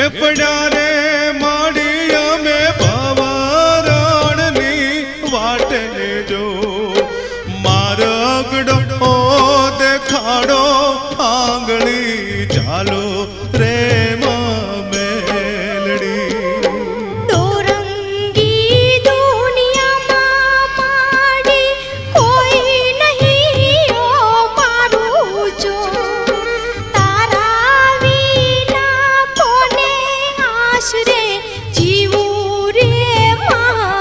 એ પડ્યા રે માડી અમે ભવરણની વાટે જો મારગડો દેખાડો આંગળી ચાલો રે જીવું રે મામેલડી